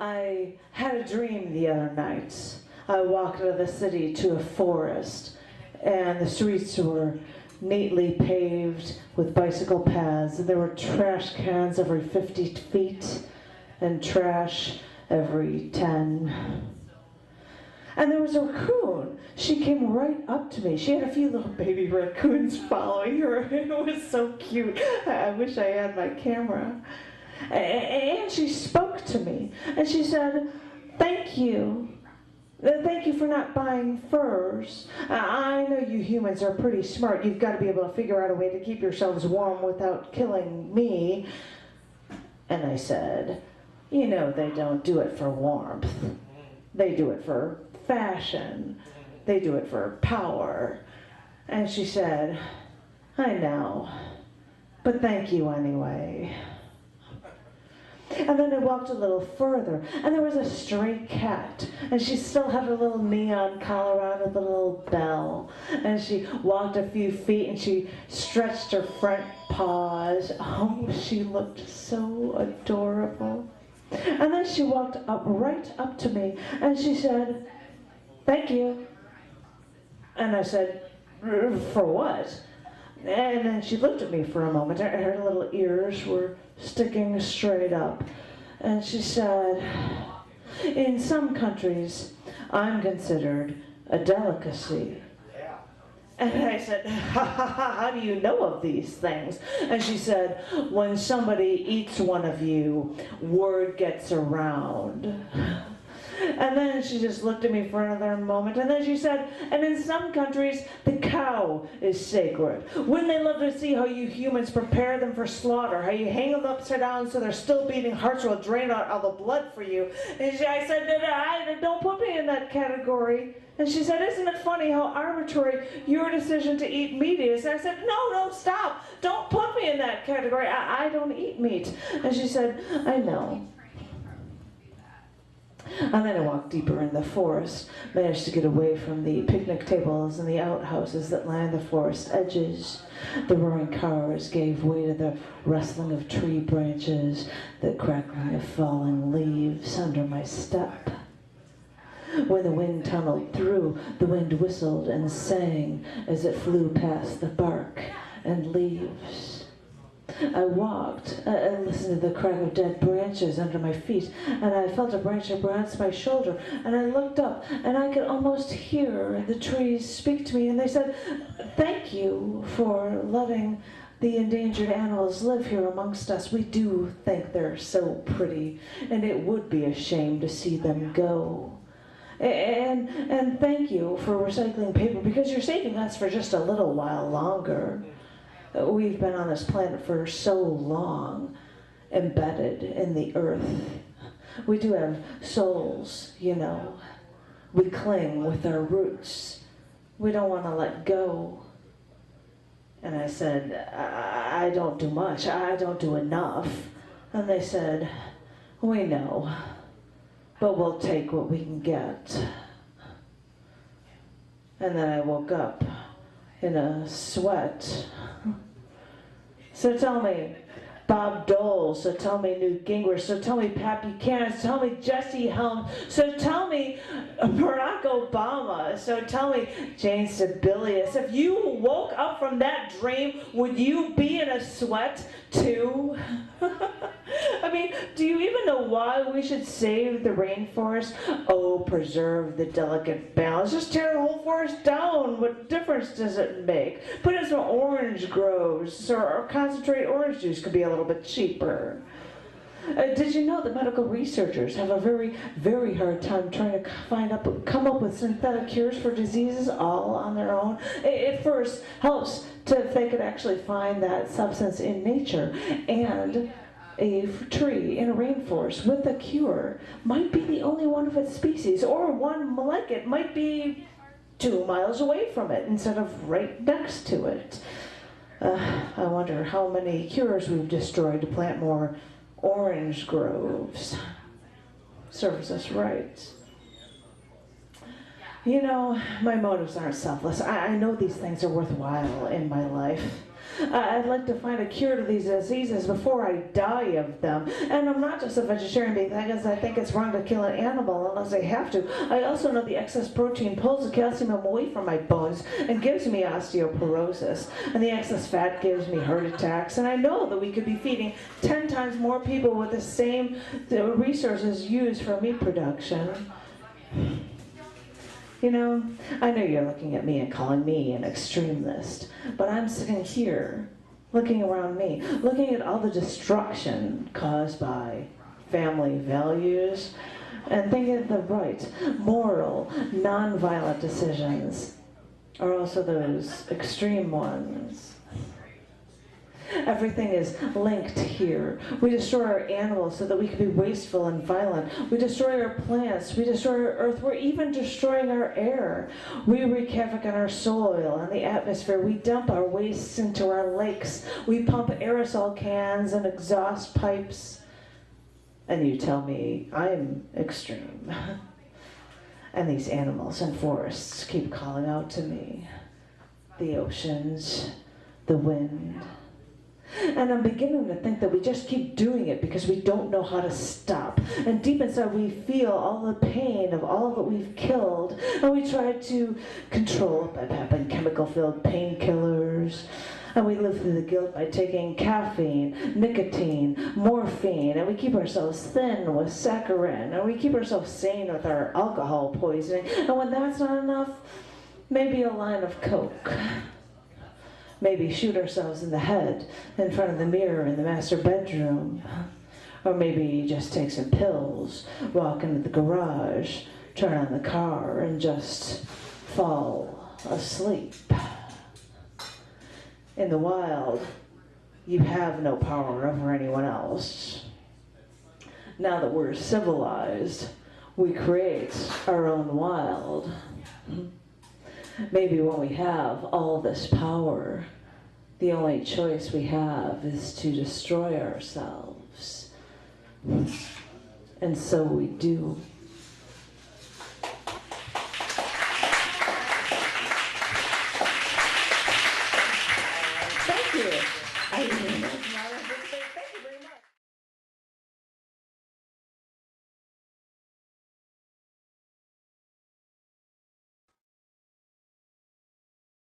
I had a dream the other night. I walked out of the city to a forest, and the streets were neatly paved with bicycle paths, and there were trash cans every 50 feet, and trash every 10. And there was a raccoon. She came right up to me. She had a few little baby raccoons following her. It was so cute. I wish I had my camera. And she spoke to me, and she said, "Thank you. Thank you for not buying furs. I know you humans are pretty smart. You've got to be able to figure out a way to keep yourselves warm without killing me." And I said, "You know, they don't do it for warmth. They do it for fashion. They do it for power." And she said, "I know, but thank you anyway." And then I walked a little further, and there was a stray cat, and she still had her little neon collar on with a little bell. And she walked a few feet, and she stretched her front paws. Oh, she looked so adorable. And then she walked right up to me, and she said, "Thank you." And I said, "For what?" And then she looked at me for a moment, and her little ears were sticking straight up. And she said, "In some countries, I'm considered a delicacy." And I said, how do you know of these things?" And she said, "When somebody eats one of you, word gets around." And then she just looked at me for another moment, and then she said, "And in some countries, the cow is sacred. Wouldn't they love to see how you humans prepare them for slaughter, how you hang them upside down so their still beating hearts will drain out all the blood for you?" And I said, "Don't put me in that category." And she said, "Isn't it funny how arbitrary your decision to eat meat is?" And I said, No, stop. Don't put me in that category. I don't eat meat." And she said, "I know." And then I walked deeper in the forest, managed to get away from the picnic tables and the outhouses that lined the forest edges. The roaring cars gave way to the rustling of tree branches, the crackling of falling leaves under my step. When the wind tunneled through, the wind whistled and sang as it flew past the bark and leaves. I walked and listened to the crack of dead branches under my feet, and I felt a branch across my shoulder, and I looked up, and I could almost hear the trees speak to me, and they said, "Thank you for letting the endangered animals live here amongst us. We do think they're so pretty, and it would be a shame to see them go. And thank you for recycling paper, because you're saving us for just a little while longer. We've been on this planet for so long, embedded in the earth. We do have souls, you know. We cling with our roots. We don't want to let go." And I said, I don't do much. I don't do enough." And they said, "We know, but we'll take what we can get." And then I woke up in a sweat. So tell me, Bob Dole, so tell me Newt Gingrich, so tell me Pat Buchanan, so tell me Jesse Helms, so tell me Barack Obama, so tell me Jane Sibelius. If you woke up from that dream, would you be in a sweat too? I mean, do you even know why we should save the rainforest? Oh, preserve the delicate balance. Just tear the whole forest down. What difference does it make? Put in some orange groves, or concentrate orange juice could be a little bit cheaper. Did you know that medical researchers have a very, very hard time trying to come up with synthetic cures for diseases all on their own? It first helps if they could actually find that substance in nature, and a tree in a rainforest with a cure might be the only one of its species, or one like it might be 2 miles away from it instead of right next to it. I wonder how many cures we've destroyed to plant more orange groves. Serves us right. You know, my motives aren't selfless. I know these things are worthwhile in my life. I'd like to find a cure to these diseases before I die of them. And I'm not just a vegetarian because I think it's wrong to kill an animal unless I have to. I also know the excess protein pulls the calcium away from my bones and gives me osteoporosis. And the excess fat gives me heart attacks. And I know that we could be feeding 10 times more people with the same resources used for meat production. You know, I know you're looking at me and calling me an extremist, but I'm sitting here, looking around me, looking at all the destruction caused by family values, and thinking that the right, moral, nonviolent decisions are also those extreme ones. Everything is linked here. We destroy our animals so that we can be wasteful and violent. We destroy our plants. We destroy our earth. We're even destroying our air. We wreak havoc on our soil and the atmosphere. We dump our wastes into our lakes. We pump aerosol cans and exhaust pipes. And you tell me I'm extreme. And these animals and forests keep calling out to me. The oceans, the wind. And I'm beginning to think that we just keep doing it because we don't know how to stop. And deep inside we feel all the pain of all that we've killed. And we try to control it by popping chemical-filled painkillers. And we live through the guilt by taking caffeine, nicotine, morphine. And we keep ourselves thin with saccharin. And we keep ourselves sane with our alcohol poisoning. And when that's not enough, maybe a line of Coke. Maybe shoot ourselves in the head in front of the mirror in the master bedroom. Or maybe just take some pills, walk into the garage, turn on the car, and just fall asleep. In the wild, you have no power over anyone else. Now that we're civilized, we create our own wild. Maybe when we have all this power, the only choice we have is to destroy ourselves. And so we do. Thank you.